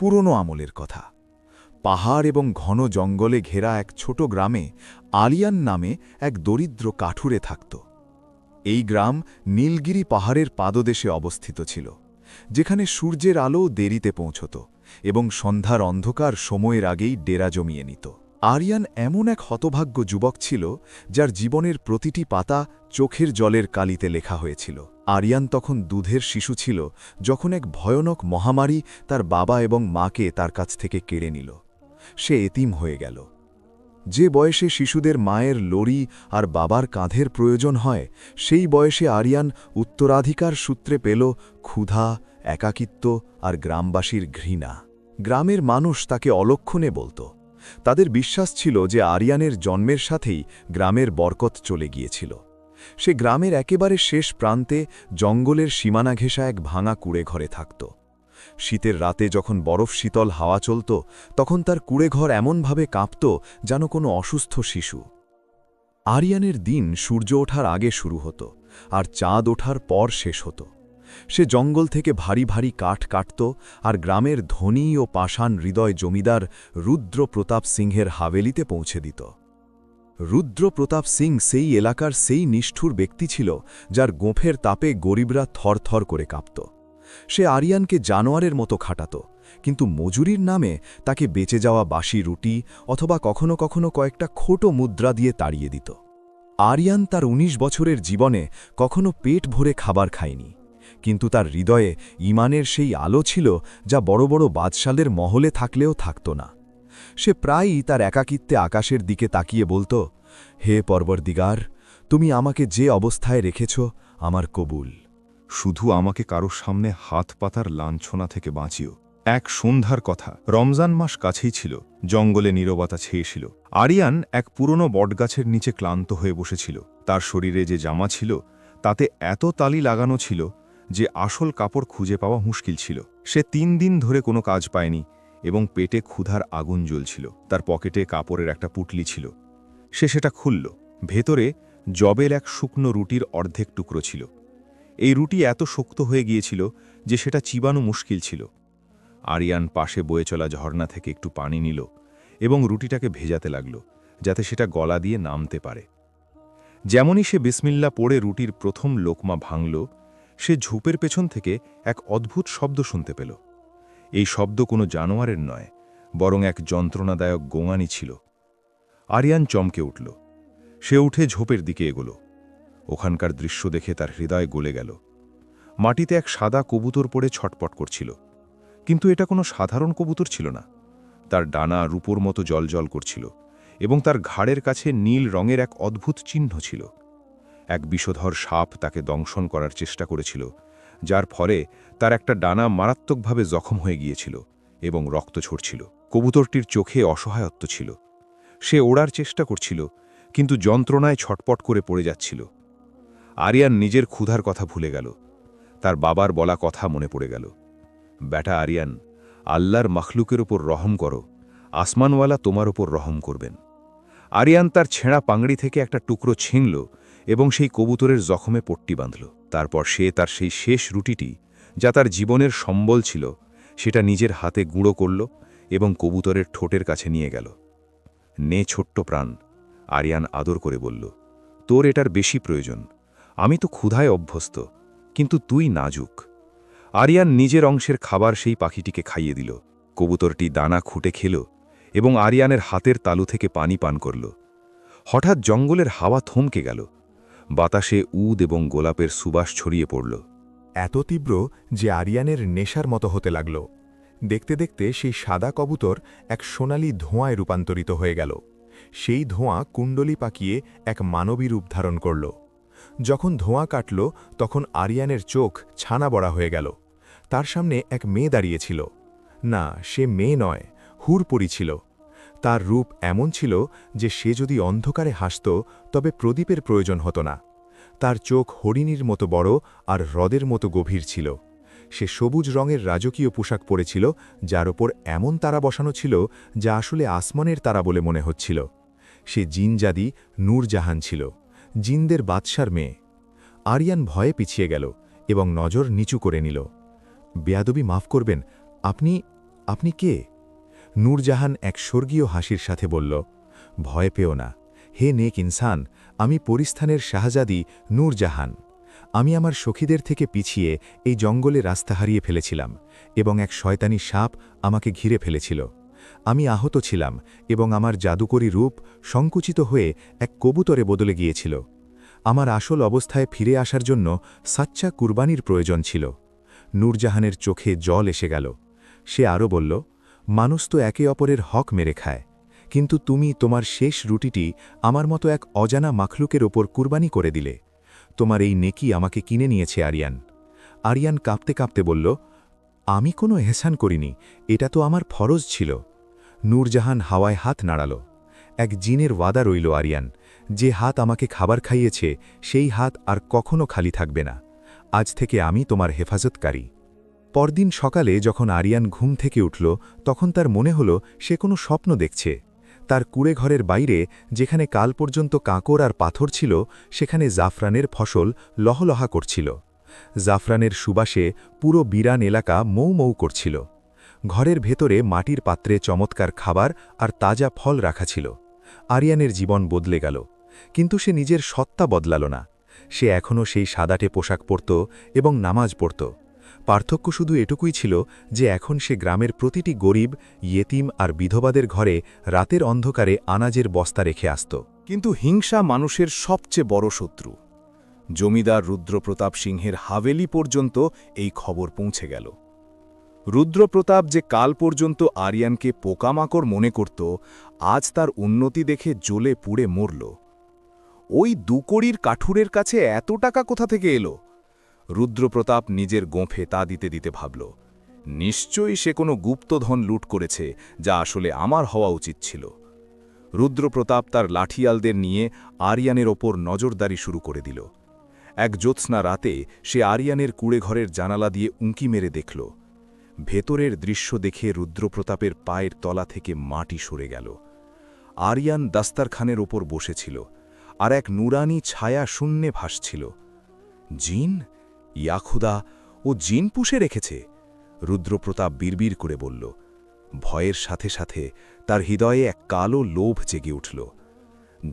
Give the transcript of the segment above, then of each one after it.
পুরনো আমলের কথা। পাহাড় এবং ঘন জঙ্গলে ঘেরা এক ছোট গ্রামে আরিয়ান নামে এক দরিদ্র কাঠুরে থাকত। এই গ্রাম নীলগিরি পাহাড়ের পাদদেশে অবস্থিত ছিল, যেখানে সূর্যের আলো দেরিতে পৌঁছত এবং সন্ধ্যার অন্ধকার সময়ের আগেই ডেরা জমিয়ে নিত। আরিয়ান এমন এক হতভাগ্য যুবক ছিল, যার জীবনের প্রতিটি পাতা চোখের জলের কালিতে লেখা হয়েছিল। আরিয়ান তখন দুধের শিশু ছিল, যখন এক ভয়ানক মহামারী তার বাবা এবং মাকে তার কাছ থেকে কেড়ে নিল। সে এতিম হয়ে গেল। যে বয়সে শিশুদের মায়ের লড়ি আর বাবার কাঁধের প্রয়োজন হয়, সেই বয়সে আরিয়ান উত্তরাধিকার সূত্রে পেল ক্ষুধা, একাকিত্ব আর গ্রামবাসীর ঘৃণা। গ্রামের মানুষ তাকে অলক্ষণে বলত। তাদের বিশ্বাস ছিল যে আরিয়ানের জন্মের সাথেই গ্রামের বরকত চলে গিয়েছিল। সে গ্রামের একেবারে শেষ প্রান্তে জঙ্গলের সীমানা ঘেঁষা এক ভাঙা কুঁড়েঘরে থাকত। শীতের রাতে যখন বরফ শীতল হাওয়া চলত, তখন তার কুঁড়েঘর এমনভাবে কাঁপত যেন কোনো অসুস্থ শিশু। আরিয়ানের দিন সূর্য ওঠার আগে শুরু হতো আর চাঁদ ওঠার পর শেষ হতো। সে জঙ্গল থেকে ভারী ভারী কাঠ কাটত আর গ্রামের ধনী ও পাষাণ হৃদয় জমিদার রুদ্র প্রতাপ সিংহের হাভেলিতে পৌঁছে দিত। রুদ্র প্রতাপ সিং সেই এলাকার সেই নিষ্ঠুর ব্যক্তি ছিল, যার গোঁফের তাপে গরিবরা থরথর করে কাঁপত। সে আরিয়ানকে জানোয়ারের মতো খাটাত, কিন্তু মজুরির নামে তাকে বেঁচে যাওয়া বাসি রুটি অথবা কখনো কখনো কয়েকটা খোটো মুদ্রা দিয়ে তাড়িয়ে দিত। আরিয়ান তার ১৯ বছরের জীবনে কখনো পেট ভরে খাবার খায়নি, কিন্তু তার হৃদয়ে ঈমানের সেই আলো ছিল যা বড় বড় বাদশালের মহলে থাকলেও থাকত না। সে প্রায়ই তার একাকিত্বে আকাশের দিকে তাকিয়ে বলত, হে পরবর্দিগার, তুমি আমাকে যে অবস্থায় রেখেছ আমার কবুল। শুধু আমাকে কারো সামনে হাত পাতার লাঞ্ছনা থেকে বাঁচিও। এক সন্ধ্যার কথা, রমজান মাস কাছেই ছিল, জঙ্গলে নীরবতা ছেয়েছিল। আরিয়ান এক পুরনো বটগাছের নিচে ক্লান্ত হয়ে বসেছিল। তার শরীরে যে জামা ছিল তাতে এত তালি লাগানো ছিল যে আসল কাপড় খুঁজে পাওয়া মুশকিল ছিল। সে ৩ দিন ধরে কোনো কাজ পায়নি এবং পেটে ক্ষুধার আগুন জ্বলছিল। তার পকেটে কাপড়ের একটা পুটলি ছিল। সে সেটা খুলল। ভেতরে জবের এক শুকনো রুটির অর্ধেক টুকরো ছিল। এই রুটি এত শক্ত হয়ে গিয়েছিল যে সেটা চিবানো মুশকিল ছিল। আরিয়ান পাশে বয়ে চলা ঝর্ণা থেকে একটু পানি নিল এবং রুটিটাকে ভেজাতে লাগল, যাতে সেটা গলা দিয়ে নামতে পারে। যেমনই সে বিসমিল্লা পড়ে রুটির প্রথম লোকমা ভাঙল, সে ঝোপের পেছন থেকে এক অদ্ভুত শব্দ শুনতে পেল। এই শব্দ কোনো জানোয়ারের নয়, বরং এক যন্ত্রণাদায়ক গোঙানি ছিল। আরিয়ান চমকে উঠল। সে উঠে ঝোপের দিকে এগোল। ওখানকার দৃশ্য দেখে তার হৃদয় গলে গেল। মাটিতে এক সাদা কবুতর পড়ে ছটপট করছিল, কিন্তু এটা কোনো সাধারণ কবুতর ছিল না। তার ডানা রূপোর মতো জ্বলজ্বল করছিল এবং তার ঘাড়ের কাছে নীল রঙের এক অদ্ভুত চিহ্ন ছিল। এক বিষধর সাপ তাকে দংশন করার চেষ্টা করেছিল, যার ফলে তার একটা ডানা মারাত্মকভাবে জখম হয়ে গিয়েছিল এবং রক্ত ঝরছিল। কবুতরটির চোখে অসহায়ত্ব ছিল। সে ওড়ার চেষ্টা করছিল, কিন্তু যন্ত্রণায় ছটপট করে পড়ে যাচ্ছিল। আরিয়ান নিজের ক্ষুধার কথা ভুলে গেল। তার বাবার বলা কথা মনে পড়ে গেল, বেটা আরিয়ান, আল্লাহর মখলুকের ওপর রহম করো, আসমানওয়ালা তোমার ওপর রহম করবেন। আরিয়ান তার ছেঁড়া পাংড়ি থেকে একটা টুকরো ছিঁড়ল এবং সেই কবুতরের জখমে পট্টি বাঁধল। তারপর সে তার সেই শেষ রুটিটি, যা তার জীবনের সম্বল ছিল, সেটা নিজের হাতে গুঁড়ো করল এবং কবুতরের ঠোঁটের কাছে নিয়ে গেল। নে ছোট্ট প্রাণ, আরিয়ান আদর করে বলল, তোর এটার বেশি প্রয়োজন। আমি তো ক্ষুধায় অভ্যস্ত, কিন্তু তুই নাজুক। আরিয়ান নিজের অংশের খাবার সেই পাখিটিকে খাইয়ে দিল। কবুতরটি দানা খুঁটে খেল এবং আরিয়ানের হাতের তালু থেকে পানি পান করল। হঠাৎ জঙ্গলের হাওয়া থমকে গেল। বাতাসে উদ এবং গোলাপের সুবাস ছড়িয়ে পড়ল। এত তীব্র যে আরিয়ানের নেশার মতো হতে লাগল। দেখতে দেখতে সেই সাদা কবুতর এক সোনালি ধোঁয়ায় রূপান্তরিত হয়ে গেল। সেই ধোঁয়া কুণ্ডলি পাকিয়ে এক মানবী রূপ ধারণ করল। যখন ধোঁয়া কাটল, তখন আরিয়ানের চোখ ছানা বড়া হয়ে গেল। তার সামনে এক মেয়ে দাঁড়িয়েছিল। না, সে মেয়ে নয়, হুরপরি ছিল। তার রূপ এমন ছিল যে সে যদি অন্ধকারে হাসত, তবে প্রদীপের প্রয়োজন হতো না। তার চোখ হরিণীর মতো বড় আর হ্রদের মতো গভীর ছিল। সে সবুজ রঙের রাজকীয় পোশাক পরেছিল, যার ওপর এমন তারা বসানো ছিল যা আসলে আসমানের তারা বলে মনে হচ্ছিল। সে জিনজাদি নূরজাহান ছিল, জিনদের বাদশার মেয়ে। আরিয়ান ভয়ে পিছিয়ে গেল এবং নজর নিচু করে নিল। বেয়াদবি মাফ করবেন, আপনি আপনি কে? নূরজাহান এক স্বর্গীয় হাসির সাথে বলল, ভয় পেও না হে নেক ইনসান, আমি পরিস্থানের শাহজাদি নূরজাহান। আমি আমার সখীদের থেকে পিছিয়ে এই জঙ্গলে রাস্তা হারিয়ে ফেলেছিলাম এবং এক শয়তানি সাপ আমাকে ঘিরে ফেলেছিল। আমি আহত ছিলাম এবং আমার জাদুকরী রূপ সংকুচিত হয়ে এক কবুতরে বদলে গিয়েছিল। আমার আসল অবস্থায় ফিরে আসার জন্য সাচ্চা কুরবানির প্রয়োজন ছিল। নূরজাহানের চোখে জল এসে গেল। সে আরও বলল, মানুষ তো একে অপরের হক মেরে খায়, কিন্তু তুমি তোমার শেষ রুটিটি আমার মতো এক অজানা মাখলুকের ওপর কুরবানি করে দিলে। তোমার এই নেকি আমাকে কিনে নিয়েছে আরিয়ান। আরিয়ান কাঁপতে কাঁপতে বলল, আমি কোনো এহসান করিনি, এটা তো আমার ফরজ ছিল। নূরজাহান হাওয়ায় হাত নাড়াল। এক জিনের ওয়াদা রইল আরিয়ান, যে হাত আমাকে খাবার খাইয়েছে সেই হাত আর কখনো খালি থাকবে না। আজ থেকে আমি তোমার হেফাজতকারী। পরদিন সকালে যখন আরিয়ান ঘুম থেকে উঠল, তখন তার মনে হল সে কোনো স্বপ্ন দেখছে। তার কুড়েঘরের বাইরে, যেখানে কাল পর্যন্ত কাঁকর আর পাথর ছিল, সেখানে জাফরানের ফসল লহলহা করছিল। জাফরানের সুবাসে পুরো বিরান এলাকা মৌ মৌ করছিল। ঘরের ভেতরে মাটির পাত্রে চমৎকার খাবার আর তাজা ফল রাখা ছিল। আরিয়ানের জীবন বদলে গেল, কিন্তু সে নিজের সত্তা বদলাল না। সে এখনও সেই সাদাটে পোশাক পরত এবং নামাজ পড়ত। পার্থক্য শুধু এটুকুই ছিল যে এখন সে গ্রামের প্রতিটি গরিব, ইয়েতিম আর বিধবাদের ঘরে রাতের অন্ধকারে আনাজের বস্তা রেখে আসত। কিন্তু হিংসা মানুষের সবচেয়ে বড় শত্রু। জমিদার রুদ্রপ্রতাপ সিংহের হাভেলি পর্যন্ত এই খবর পৌঁছে গেল। রুদ্রপ্রতাপ যে কাল পর্যন্ত আরিয়ানকে পোকামাকড় মনে করত, আজ তার উন্নতি দেখে জ্বলে পুড়ে মরল। ওই দুকড়ির কাঠুরের কাছে এত টাকা কোথা থেকে এলো? রুদ্রপ্রতাপ নিজের গোঁফে তা দিতে দিতে ভাবল, নিশ্চয়ই সে কোনো গুপ্তধন লুট করেছে, যা আসলে আমার হওয়া উচিত ছিল। রুদ্রপ্রতাপ তার লাঠিয়ালদের নিয়ে আরিয়ানের ওপর নজরদারি শুরু করে দিল। এক জ্যোৎস্না রাতে সে আরিয়ানের কুড়েঘরের জানালা দিয়ে উঁকি মেরে দেখল। ভেতরের দৃশ্য দেখে রুদ্রপ্রতাপের পায়ের তলা থেকে মাটি সরে গেল। আরিয়ান দাস্তারখানের ওপর বসেছিল, আর এক নুরানি ছায়া শূন্যে ভাসছিল। জিন? ইয়াখুদা, ও জিন পুষে রেখেছে? রুদ্রপ্রতাপ বিড়বিড় করে বলল। ভয়ের সাথে সাথে তার হৃদয়ে এক কালো লোভ জেগে উঠল।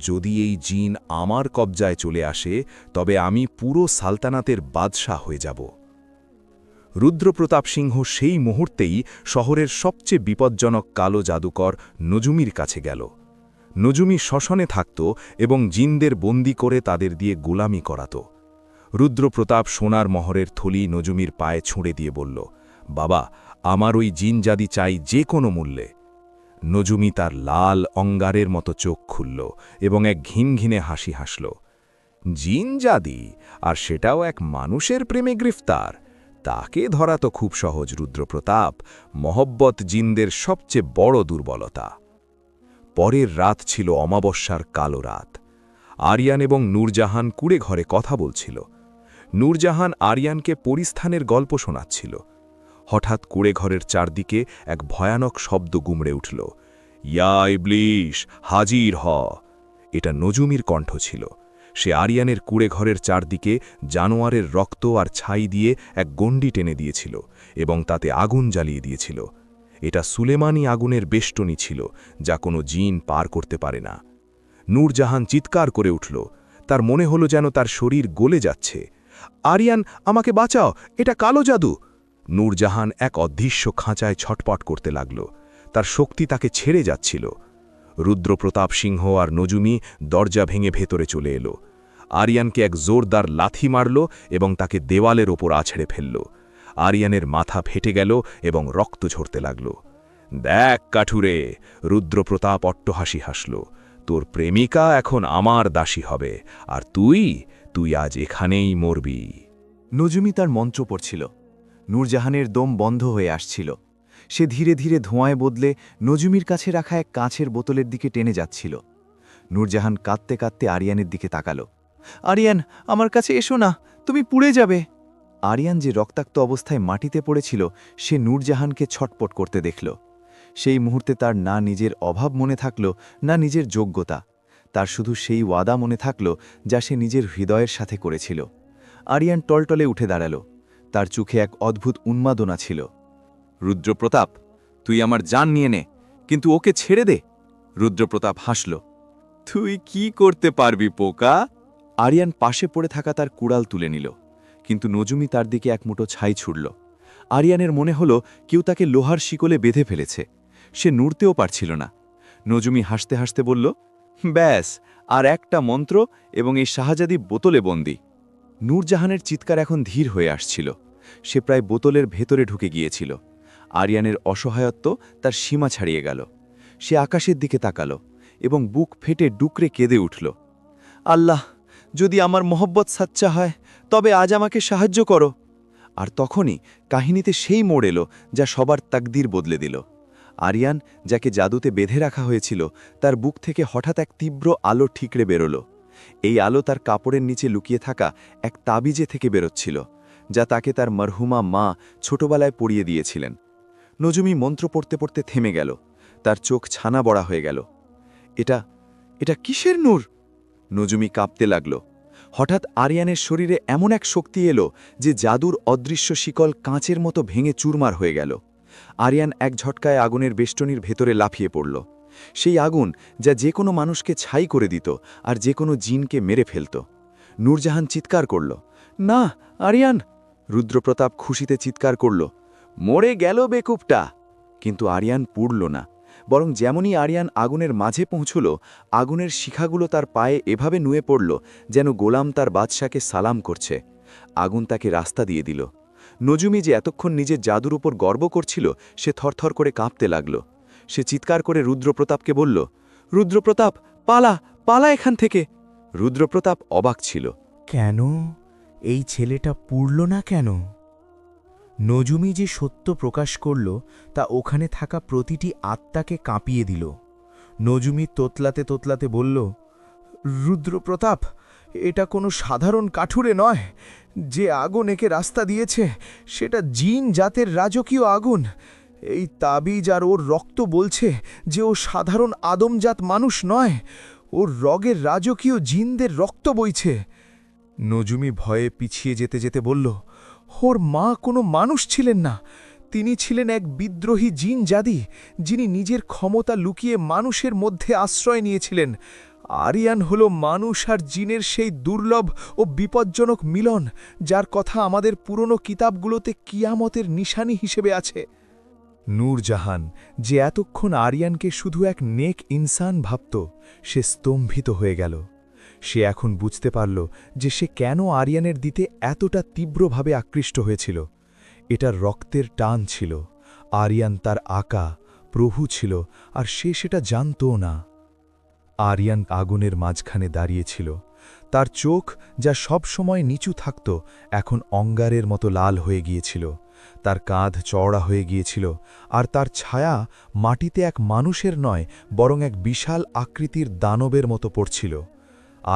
যদি এই জিন আমার কবজায় চলে আসে, তবে আমি পুরো সালতানাতের বাদশাহ হয়ে যাব। রুদ্রপ্রতাপ সিংহ সেই মুহূর্তেই শহরের সবচেয়ে বিপজ্জনক কালো জাদুকর নজুমির কাছে গেল। নজুমি শ্মশানে থাকত এবং জিনদের বন্দি করে তাদের দিয়ে গোলামি করাত। রুদ্রপ্রতাপ সোনার মহরের থলি নজুমির পায়ে ছুঁড়ে দিয়ে বলল, বাবা, আমার ওই জিনজাদি চাই যে কোনো মূল্যে। নজুমি তার লাল অঙ্গারের মতো চোখ খুলল এবং এক ঘিনঘিনে হাসি হাসল। জিনজাদি? আর সেটাও এক মানুষের প্রেমে গ্রেফতার? তাকে ধরা তো খুব সহজ রুদ্রপ্রতাপ। মহব্বত জিনদের সবচেয়ে বড় দুর্বলতা। পরের রাত ছিল অমাবস্যার কালো রাত। আরিয়ান এবং নূরজাহান কুড়ে ঘরে কথা বলছিল। নূরজাহান আরিয়ানকে পরিস্থানের গল্প শোনাচ্ছিল। হঠাৎ কুড়ে ঘরের চারদিকে এক ভয়ানক শব্দ গুমড়ে উঠল। ইয়া ইবলিশ, হাজির হ! এটা নজুমির কণ্ঠ ছিল। সে আরিয়ানের কুড়ে ঘরের চারদিকে জানোয়ারের রক্ত আর ছাই দিয়ে এক গণ্ডি টেনে দিয়েছিল এবং তাতে আগুন জ্বালিয়ে দিয়েছিল। এটা সুলেমানি আগুনের বেষ্টনী ছিল, যা কোনো জিন পার করতে পারে না। নূরজাহান চিৎকার করে উঠল। তার মনে হলো যেন তার শরীর গলে যাচ্ছে। আরিয়ান, আমাকে বাঁচাও, এটা কালো জাদু! নূরজাহান এক অদৃশ্য খাঁচায় ছটপট করতে লাগল। তার শক্তি তাকে ছেড়ে যাচ্ছিল। রুদ্রপ্রতাপ সিংহ আর নজুমি দরজা ভেঙে ভেতরে চলে এলো। আরিয়ানকে এক জোরদার লাথি মারল এবং তাকে দেওয়ালের ওপর আছড়ে ফেলল। আরিয়ানের মাথা ফেটে গেল এবং রক্ত ঝরতে লাগল। দেখ কাঠুরে! রুদ্রপ্রতাপ অট্টহাসি হাসল। তোর প্রেমিকা এখন আমার দাসী হবে, আর তুই আজ এখানেই মরবি। নজুমি তার মন্ত্র পড়ছিল। নূরজাহানের দম বন্ধ হয়ে আসছিল। সে ধীরে ধীরে ধোঁয়ায় বদলে নজুমির কাছে রাখা এক কাঁচের বোতলের দিকে টেনে যাচ্ছিল। নূরজাহান কাঁদতে কাঁদতে আরিয়ানের দিকে তাকাল। আরিয়ান, আমার কাছে এসো না, তুমি পুড়ে যাবে। আরিয়ান যে রক্তাক্ত অবস্থায় মাটিতে পড়েছিল, সে নূরজাহানকে ছটপট করতে দেখল। সেই মুহূর্তে তার না নিজের অভাব মনে থাকল, না নিজের যোগ্যতা। তার শুধু সেই ওয়াদা মনে থাকল যা সে নিজের হৃদয়ের সাথে করেছিল। আরিয়ান টলটলে উঠে দাঁড়াল। তার চোখে এক অদ্ভুত উন্মাদনা ছিল। রুদ্রপ্রতাপ, তুই আমার জান নিয়ে নে, কিন্তু ওকে ছেড়ে দে। রুদ্রপ্রতাপ হাসল। তুই কি করতে পারবি পোকা? আরিয়ান পাশে পড়ে থাকা তার কুড়াল তুলে নিল, কিন্তু নজুমি তার দিকে এক মুঠো ছাই ছুড়ল। আরিয়ানের মনে হলো কেউ তাকে লোহার শিকলে বেঁধে ফেলেছে। সে নড়তেও পারছিল না। নজুমি হাসতে হাসতে বলল, ব্যাস, আর একটা মন্ত্র এবং এই শাহজাদি বোতলে বন্দি। নূরজাহানের চিৎকার এখন ধীর হয়ে আসছিল। সে প্রায় বোতলের ভেতরে ঢুকে গিয়েছিল। আরিয়ানের অসহায়ত্ব তার সীমা ছাড়িয়ে গেল। সে আকাশের দিকে তাকালো এবং বুক ফেটে ডুকরে কেঁদে উঠল। আল্লাহ, যদি আমার মহব্বত সাচ্চা হয় তবে আজ আমাকে সাহায্য করো। আর তখনই কাহিনীতে সেই মোড় এলো যা সবার তাকদির বদলে দিল। আরিয়ান, যাকে জাদুতে বেঁধে রাখা হয়েছিল, তার বুক থেকে হঠাৎ এক তীব্র আলো ঠিকরে বেরোল। এই আলো তার কাপড়ের নিচে লুকিয়ে থাকা এক তাবিজে থেকে বেরোচ্ছিল, যা তাকে তার মরহুমা মা ছোটবেলায় পড়িয়ে দিয়েছিলেন। নজুমি মন্ত্র পড়তে পড়তে থেমে গেল। তার চোখ ছানা বড়া হয়ে গেল। এটা এটা কিসের নূর? নজুমি কাঁপতে লাগল। হঠাৎ আরিয়ানের শরীরে এমন এক শক্তি এলো যে জাদুর অদৃশ্য শিকল কাঁচের মতো ভেঙে চুরমার হয়ে গেল। আরিয়ান এক ঝটকায় আগুনের বেষ্টনীর ভেতরে লাফিয়ে পড়ল। সেই আগুন যা যে কোনো মানুষকে ছাই করে দিত আর যে কোনো জিনকে মেরে ফেলত। নূরজাহান চিৎকার করল, না আরিয়ান! রুদ্রপ্রতাপ খুশিতে চিৎকার করল, মরে গেল বেকুবটা! কিন্তু আরিয়ান পুড়ল না, বরং যেমনই আরিয়ান আগুনের মাঝে পৌঁছল, আগুনের শিখাগুলো তার পায়ে এভাবে নুয়ে পড়ল যেন গোলাম তার বাদশাকে সালাম করছে। আগুন তাকে রাস্তা দিয়ে দিল। নজুমি যে এতক্ষণ নিজের জাদুর উপর গর্ব করছিল, সে থরথর করে কাঁপতে লাগল। সে চিৎকার করে রুদ্রপ্রতাপকে বলল, রুদ্রপ্রতাপ, পালা, পালা এখান থেকে! রুদ্রপ্রতাপ অবাক ছিল। কেন? এই ছেলেটা পুড়ল না কেন? নজুমি যে সত্য প্রকাশ করল তা ওখানে থাকা প্রতিটি আত্মাকে কাঁপিয়ে দিল। নজুমি তোতলাতে তোতলাতে বলল, রুদ্রপ্রতাপ, এটা কোনো সাধারণ কাঠুরে নয়। যে আগুন একে রাস্তা দিয়েছে সেটা জিন জাতের রাজকীয় আগুন। এই তাবিজ আর ওর রক্ত বলছে যে ও সাধারণ আদমজাত মানুষ নয়, ওর রগের রাজকীয় জিনদের রক্ত বইছে। নজুমি ভয়ে পিছিয়ে যেতে যেতে বলল, ওর মা কোনো মানুষ ছিলেন না। তিনি ছিলেন এক বিদ্রোহী জিন জাদি, যিনি নিজের ক্ষমতা লুকিয়ে মানুষের মধ্যে আশ্রয় নিয়েছিলেন। আরিয়ান হল মানুষ আর জিনের সেই দুর্লভ ও বিপজ্জনক মিলন, যার কথা আমাদের পুরনো কিতাবগুলোতে কিয়ামতের নিশানি হিসেবে আছে। নূরজাহান, যে এতক্ষণ আরিয়ানকে শুধু এক নেক ইনসান ভাবত, সে স্তম্ভিত হয়ে গেল। সে এখন বুঝতে পারল যে সে কেন আরিয়ানের দিতে এতটা তীব্রভাবে আকৃষ্ট হয়েছিল। এটার রক্তের টান ছিল। আরিয়ান তার আকা প্রভু ছিল, আর সে সেটা জানতও না। আরিয়ান আগুনের মাঝখানে দাঁড়িয়েছিল। তার চোখ, যা সব সময় নিচু থাকত, এখন অঙ্গারের মতো লাল হয়ে গিয়েছিল। তার কাঁধ চওড়া হয়ে গিয়েছিল, আর তার ছায়া মাটিতে এক মানুষের নয়, বরং এক বিশাল আকৃতির দানবের মতো পড়ছিল।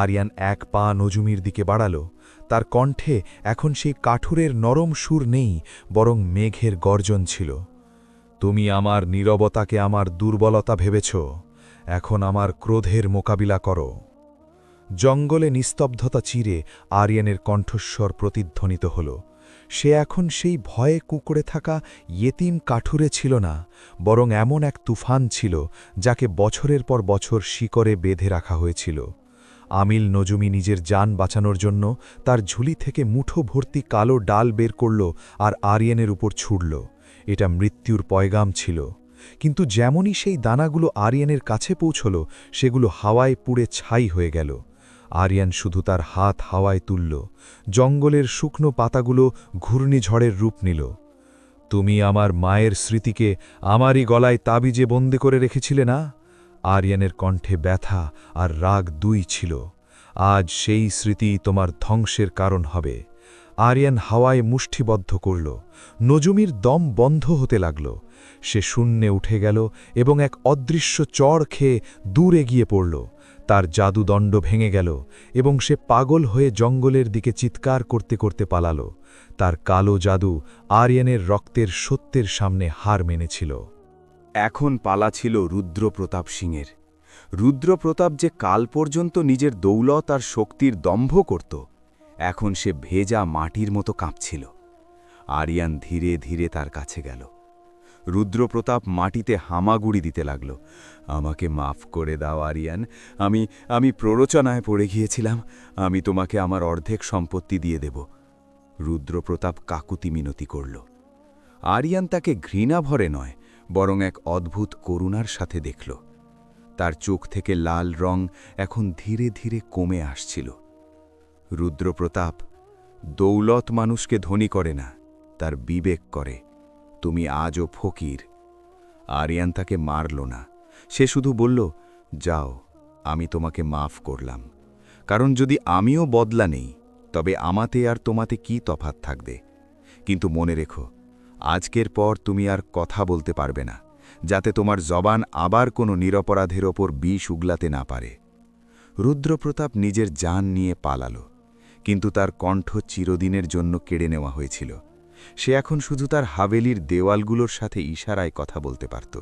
আরিয়ান এক পা নজুমির দিকে বাড়াল। তার কণ্ঠে এখন সেই কাঠুরের নরম সুর নেই, বরং মেঘের গর্জন ছিল। তুমি আমার নীরবতাকে আমার দুর্বলতা ভেবেছ, এখন আমার ক্রোধের মোকাবিলা করো। জঙ্গলে নিস্তব্ধতা চিরে আরিয়ানের কণ্ঠস্বর প্রতিধ্বনিত হল। সে এখন সেই ভয়ে কুঁকড়ে থাকা ইয়েতিম কাঠুরে ছিল না, বরং এমন এক তুফান ছিল যাকে বছরের পর বছর শিকড়ে বেঁধে রাখা হয়েছিল। আমিল নজুমি নিজের জান বাঁচানোর জন্য তার ঝুলি থেকে মুঠো ভর্তি কালো ডাল বের করল আর আরিয়ানের উপর ছুড়ল। এটা মৃত্যুর পয়গাম ছিল। কিন্তু যেমনই সেই দানাগুলো আরিয়ানের কাছে পৌঁছল, সেগুলো হাওয়ায় পুড়ে ছাই হয়ে গেল। আরিয়ান শুধু তার হাত হাওয়ায় তুলল। জঙ্গলের শুকনো পাতাগুলো ঘূর্ণিঝড়ের রূপ নিল। তুমি আমার মায়ের স্মৃতিকে আমারই গলায় তাবিজে বন্দী করে রেখেছিলে না? আরিয়ানের কণ্ঠে ব্যথা আর রাগ দুই ছিল। আজ সেই স্মৃতি তোমার ধ্বংসের কারণ হবে। আরিয়ান হাওয়ায় মুষ্টিবদ্ধ করল। নজুমির দম বন্ধ হতে লাগল। সে শূন্যে উঠে গেল এবং এক অদৃশ্য চড় খেয়ে দূরে গিয়ে পড়ল। তার জাদুদণ্ড ভেঙে গেল এবং সে পাগল হয়ে জঙ্গলের দিকে চিৎকার করতে করতে পালাল। তার কালো জাদু আরিয়ানের রক্তের সত্যের সামনে হার মেনেছিল। এখন পালা ছিল রুদ্রপ্রতাপ সিংয়ের। রুদ্রপ্রতাপ যে কাল পর্যন্ত নিজের দৌলত আর শক্তির দম্ভ করত, এখন সে ভেজা মাটির মতো কাঁপছিল। আরিয়ান ধীরে ধীরে তার কাছে গেল। রুদ্রপ্রতাপ মাটিতে হামাগুড়ি দিতে লাগল। আমাকে মাফ করে দাও আরিয়ান, আমি প্ররোচনায় পড়ে গিয়েছিলাম। আমি তোমাকে আমার অর্ধেক সম্পত্তি দিয়ে দেব। রুদ্রপ্রতাপ কাকুতি মিনতি করল। আরিয়ান তাকে ঘৃণা ভরে নয়, বরং এক অদ্ভুত করুণার সাথে দেখল। তার চোখ থেকে লাল রং এখন ধীরে ধীরে কমে আসছিল। রুদ্রপ্রতাপ, দৌলত মানুষকে ধনী করে না, তার বিবেক করে। তুমি আজও ফকির। আরিয়ান তাকে মারল না, সে শুধু বলল, যাও, আমি তোমাকে মাফ করলাম। কারণ যদি আমিও বদলা নেই, তবে আমাতে আর তোমাতে কি তফাৎ থাকবে? কিন্তু মনে রেখো, আজকের পর তুমি আর কথা বলতে পারবে না, যাতে তোমার জবান আবার কোনো নিরপরাধের ওপর বিষ উগলাতে না পারে। রুদ্রপ্রতাপ নিজের জান নিয়ে পালালো, কিন্তু তার কণ্ঠ চিরদিনের জন্য কেড়ে নেওয়া হয়েছিল। সে এখন শুধু তার হাভেলির দেওয়ালগুলোর সাথে ইশারায় কথা বলতে পারত।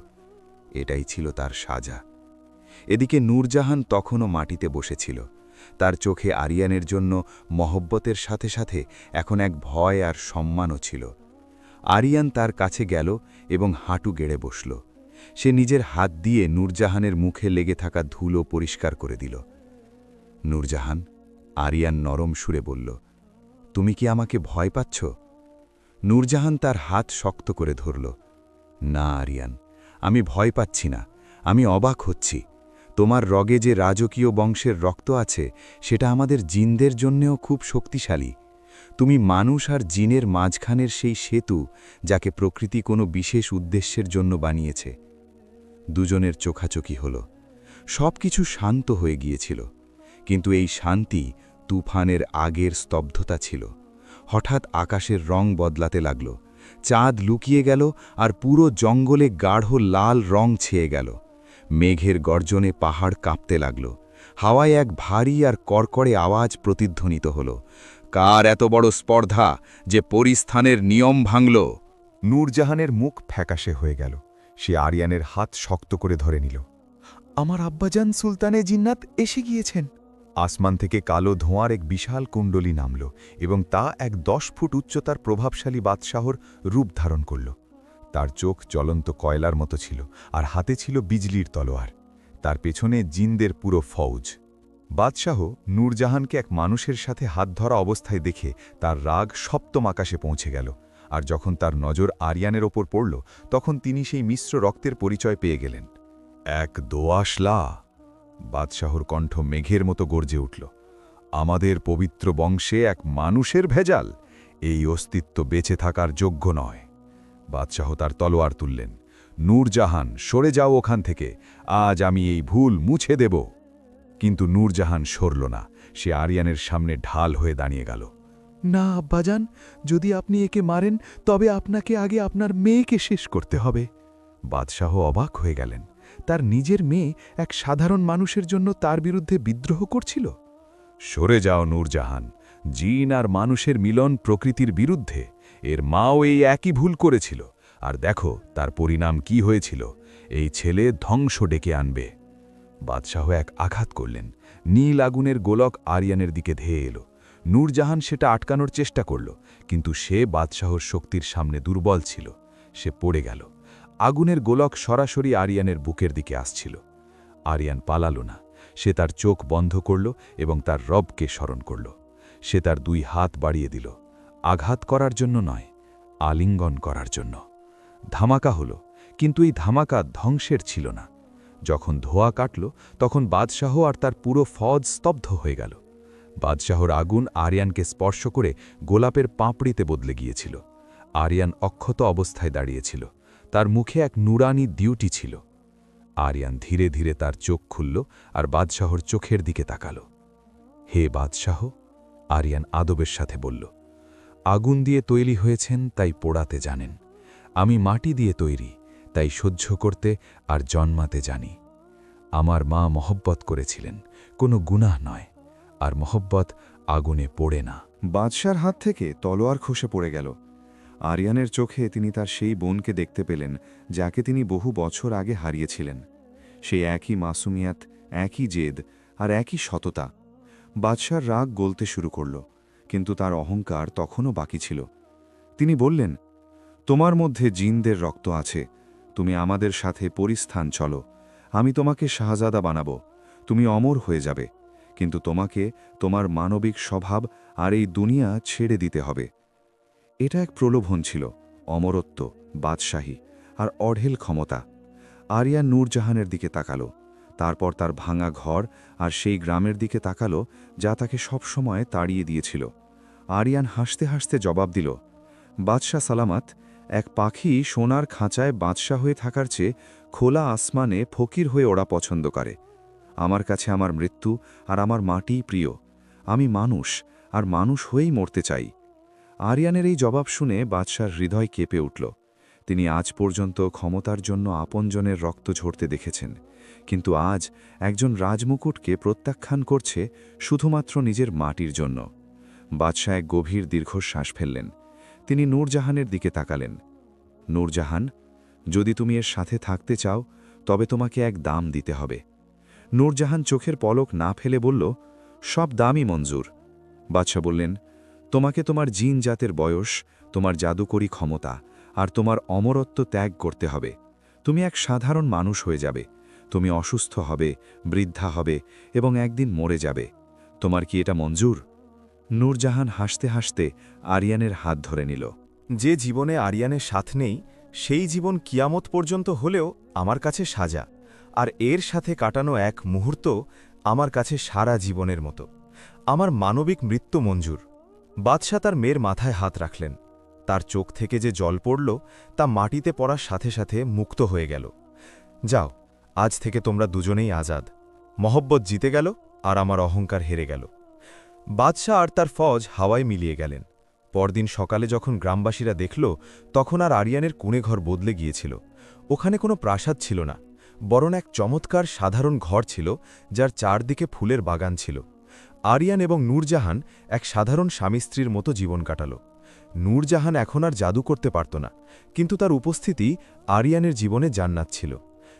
এটাই ছিল তার সাজা। এদিকে নূরজাহান তখনও মাটিতে বসেছিল। তার চোখে আরিয়ানের জন্য মহব্বতের সাথে সাথে এখন এক ভয় আর সম্মানও ছিল। আরিয়ান তার কাছে গেল এবং হাঁটু গেড়ে বসল। সে নিজের হাত দিয়ে নূরজাহানের মুখে লেগে থাকা ধুলো পরিষ্কার করে দিল। নূরজাহান, আরিয়ান নরম সুরে বলল, তুমি কি আমাকে ভয় পাচ্ছ? নূরজাহান তার হাত শক্ত করে ধরল। না আরিয়ান, আমি ভয় পাচ্ছি না, আমি অবাক হচ্ছি। তোমার রগে যে রাজকীয় বংশের রক্ত আছে, সেটা আমাদের জিনদের জন্যেও খুব শক্তিশালী। তুমি মানুষ আর জিনের মাঝখানের সেই সেতু, যাকে প্রকৃতি কোনো বিশেষ উদ্দেশ্যের জন্য বানিয়েছে। দুজনের চোখাচোখি হল। সব কিছু শান্ত হয়ে গিয়েছিল, কিন্তু এই শান্তি তুফানের আগের স্তব্ধতা ছিল। হঠাৎ আকাশের রং বদলাতে লাগল। চাঁদ লুকিয়ে গেল আর পুরো জঙ্গলে গাঢ় লাল রং ছেয়ে গেল। মেঘের গর্জনে পাহাড় কাঁপতে লাগল। হাওয়ায় এক ভারী আর কড়কড়ে আওয়াজ প্রতিধ্বনিত হল, কার এত বড় স্পর্ধা যে পরিস্থানের নিয়ম ভাঙল? নূরজাহানের মুখ ফ্যাকাশে হয়ে গেল। সে আরিয়ানের হাত শক্ত করে ধরে নিল। আমার আব্বাজান সুলতানে জিন্নাত এসে গিয়েছেন। আসমান থেকে কালো ধোঁয়ার এক বিশাল কুণ্ডলী নামল এবং তা এক 10 ফুট উচ্চতার প্রভাবশালী বাদশাহর রূপ ধারণ করল। তার চোখ জ্বলন্ত কয়লার মতো ছিল আর হাতে ছিল বিজলির তলোয়ার। তার পেছনে জিনদের পুরো ফৌজ। বাদশাহ নূরজাহানকে এক মানুষের সাথে হাত ধরা অবস্থায় দেখে তার রাগ সপ্তম আকাশে পৌঁছে গেল। আর যখন তার নজর আরিয়ানের ওপর পড়ল, তখন তিনি সেই মিশ্র রক্তের পরিচয় পেয়ে গেলেন। এক দোয়াশলা! বাদশাহর কণ্ঠ মেঘের মতো গর্জে উঠল। আমাদের পবিত্র বংশে এক মানুষের ভেজাল! এই অস্তিত্ব বেঁচে থাকার যোগ্য নয়। বাদশাহ তার তলোয়ার তুললেন। নূরজাহান, সরে যাও ওখান থেকে, আজ আমি এই ভুল মুছে দেব। কিন্তু নূরজাহান সরল না, সে আরিয়ানের সামনে ঢাল হয়ে দাঁড়িয়ে গেল। না আব্বাজান, যদি আপনি একে মারেন, তবে আপনাকে আগে আপনার মেয়েকে শেষ করতে হবে। বাদশাহ অবাক হয়ে গেলেন। তার নিজের মেয়ে এক সাধারণ মানুষের জন্য তার বিরুদ্ধে বিদ্রোহ করছিল। সরে যাও নূরজাহান, জিন আর মানুষের মিলন প্রকৃতির বিরুদ্ধে। এর মাও এই একই ভুল করেছিল, আর দেখো তার পরিণাম কি হয়েছিল। এই ছেলে ধ্বংস ডেকে আনবে। বাদশাহ এক আঘাত করলেন। নীল আগুনের গোলক আরিয়ানের দিকে ধেয়ে এলো। নূরজাহান সেটা আটকানোর চেষ্টা করল, কিন্তু সে বাদশাহর শক্তির সামনে দুর্বল ছিল। সে পড়ে গেল। আগুনের গোলক সরাসরি আরিয়ানের বুকের দিকে আসছিল। আরিয়ান পালালো না, সে তার চোখ বন্ধ করল এবং তার রবকে স্মরণ করল। সে তার 2 হাত বাড়িয়ে দিল, আঘাত করার জন্য নয়, আলিঙ্গন করার জন্য। ধামাকা হলো, কিন্তু এই ধামাকা ধ্বংসের ছিল না। যখন ধোঁয়া কাটল, তখন বাদশাহ আর তার পুরো ফৌজ স্তব্ধ হয়ে গেল। বাদশাহর আগুন আরিয়ানকে স্পর্শ করে গোলাপের পাপড়িতে বদলে গিয়েছিল। আরিয়ান অক্ষত অবস্থায় দাঁড়িয়েছিল। তার মুখে এক নুরানি ডিউটি ছিল। আরিয়ান ধীরে ধীরে তার চোখ খুলল আর বাদশাহর চোখের দিকে তাকাল। হে বাদশাহ, আরিয়ান আদবের সাথে বলল, আগুন দিয়ে তৈরি হয়েছেন, তাই পোড়াতে জানেন। আমি মাটি দিয়ে তৈরি, তাই সহ্য করতে আর জন্মাতে জানি। আমার মা মহব্বত করেছিলেন, কোনো গুনাহ নয়, আর মহব্বত আগুনে পোড়ে না। বাদশার হাত থেকে তলোয়ার খসে পড়ে গেল। আরিয়ানের চোখে তিনি তার সেই বোনকে দেখতে পেলেন, যাকে তিনি বহু বছর আগে হারিয়েছিলেন। সেই একই মাসুমিয়াত, একই জেদ আর একই সততা। বাদশার রাগ গলতে শুরু করল, কিন্তু তার অহংকার তখনও বাকি ছিল। তিনি বললেন, তোমার মধ্যে জিনদের রক্ত আছে, তুমি আমাদের সাথে পরিস্থান চলো, আমি তোমাকে শাহজাদা বানাবো, তুমি অমর হয়ে যাবে, কিন্তু তোমাকে তোমার মানবিক স্বভাব আর এই দুনিয়া ছেড়ে দিতে হবে। এটা এক প্রলোভন ছিল, অমরত্ব, বাদশাহী আর অঢেল ক্ষমতা। আরিয়ান নূরজাহানের দিকে তাকালো, তারপর তার ভাঙা ঘর আর সেই গ্রামের দিকে তাকালো যা তাকে সবসময় তাড়িয়ে দিয়েছিল। আরিয়ান হাসতে হাসতে জবাব দিল, বাদশাহ সালামাত, এক পাখি সোনার খাঁচায় বাদশাহ হয়ে থাকার চেয়ে খোলা আসমানে ফকির হয়ে ওরা পছন্দ করে। আমার কাছে আমার মৃত্যু আর আমার মাটিই প্রিয়। আমি মানুষ, আর মানুষ হয়েই মরতে চাই। আরিয়ানের এই জবাব শুনে বাদশার হৃদয় কেঁপে উঠল। তিনি আজ পর্যন্ত ক্ষমতার জন্য আপনজনের রক্ত ঝরতে দেখেছেন, কিন্তু আজ একজন রাজমুকুটকে প্রত্যাখ্যান করছে শুধুমাত্র নিজের মাটির জন্য। বাদশাহ এক গভীর দীর্ঘশ্বাস ফেললেন। তিনি নূরজাহানের দিকে তাকালেন। নূরজাহান, যদি তুমি এর সাথে থাকতে চাও তবে তোমাকে এক দাম দিতে হবে। নূরজাহান চোখের পলক না ফেলে বলল, সব দামই মঞ্জুর। বাদশাহ বললেন, তোমাকে তোমার জিন জাতের বয়স, তোমার জাদুকরী ক্ষমতা আর তোমার অমরত্ব ত্যাগ করতে হবে। তুমি এক সাধারণ মানুষ হয়ে যাবে, তুমি অসুস্থ হবে, বৃদ্ধা হবে এবং একদিন মরে যাবে। তোমার কি এটা মঞ্জুর? নূরজাহান হাসতে হাসতে আরিয়ানের হাত ধরে নিল। যে জীবনে আরিয়ানের সাথ নেই, সেই জীবন কিয়ামত পর্যন্ত হলেও আমার কাছে সাজা, আর এর সাথে কাটানো এক মুহূর্ত আমার কাছে সারা জীবনের মতো। আমার মানবিক মৃত্যু মঞ্জুর। বাদশাহ তার মেয়ের মাথায় হাত রাখলেন। তার চোখ থেকে যে জল পড়ল তা মাটিতে পড়ার সাথে সাথে মুক্ত হয়ে গেল। যাও, আজ থেকে তোমরা দুজনেই আজাদ। মহব্বত জিতে গেল আর আমার অহংকার হেরে গেল। বাদশাহ আর তার ফৌজ হাওয়ায় মিলিয়ে গেলেন। পরদিন সকালে যখন গ্রামবাসীরা দেখল, তখন আর আরিয়ানের কুঁড়েঘর বদলে গিয়েছিল। ওখানে কোনো প্রাসাদ ছিল না, বরং এক চমৎকার সাধারণ ঘর ছিল যার চারদিকে ফুলের বাগান ছিল। আরিয়ান এবং নূরজাহান এক সাধারণ স্বামী স্ত্রীর মতো জীবন কাটাল। নূরজাহান এখন আর জাদু করতে পারত না, কিন্তু তার উপস্থিতি আরিয়ানের জীবনে জান্নাত ছিল।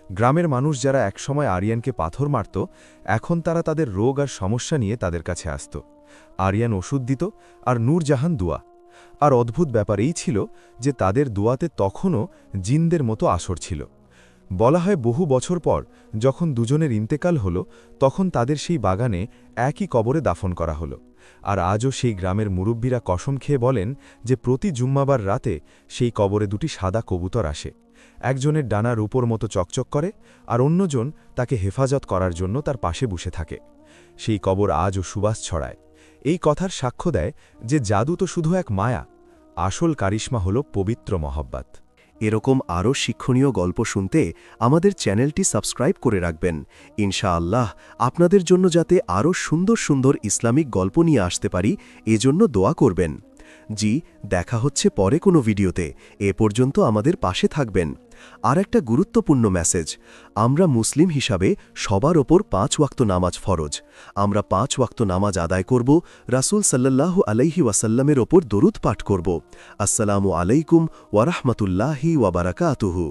গ্রামের মানুষ যারা একসময় আরিয়ানকে পাথর মারত, এখন তারা তাদের রোগ আর সমস্যা নিয়ে তাদের কাছে আসত। আরিয়ান ওষুধ দিত আর নূরজাহান দুয়া। আর অদ্ভুত ব্যাপার এই ছিল যে তাদের দুয়াতে তখনও জিনদের মতো আসর ছিল। বলা হয় বহু বছর পর যখন দুজনের ইন্তেকাল হল, তখন তাদের সেই বাগানে একই কবরে দাফন করা হলো। আর আজও সেই গ্রামের মুরব্বীরা কসম খেয়ে বলেন যে প্রতি জুম্মাবার রাতে সেই কবরে দুটি সাদা কবুতর আসে। একজনের ডানার উপর মতো চকচক করে, আর অন্যজন তাকে হেফাজত করার জন্য তার পাশে বসে থাকে। সেই কবর আজও সুবাস ছড়ায়। এই কথার সাক্ষ্য দেয় যে জাদু তো শুধু এক মায়া, আসল কারিশমা হল পবিত্র মহব্বত। এরকম আরও শিক্ষণীয় গল্প শুনতে আমাদের চ্যানেলটি সাবস্ক্রাইব করে রাখবেন। ইনশাআল্লাহ আপনাদের জন্য যাতে আরও সুন্দর সুন্দর ইসলামিক গল্প নিয়ে আসতে পারি, এজন্য দোয়া করবেন। জি, দেখা হচ্ছে পরে কোনো ভিডিওতে। এ পর্যন্ত আমাদের পাশে থাকবেন। আর একটা গুরুত্বপূর্ণ মেসেজ, আমরা মুসলিম হিসাবে সবার ওপর 5 ওয়াক্ত নামাজ ফরজ। আমরা 5 ওয়াক্ত নামাজ আদায় করব, রাসূল সাল্লাল্লাহু আলাইহি ওয়াসাল্লামের ওপর দরুদ পাঠ করব। আসসালামু আলাইকুম ওয়া রাহমাতুল্লাহি ওয়া বারাকাতুহু।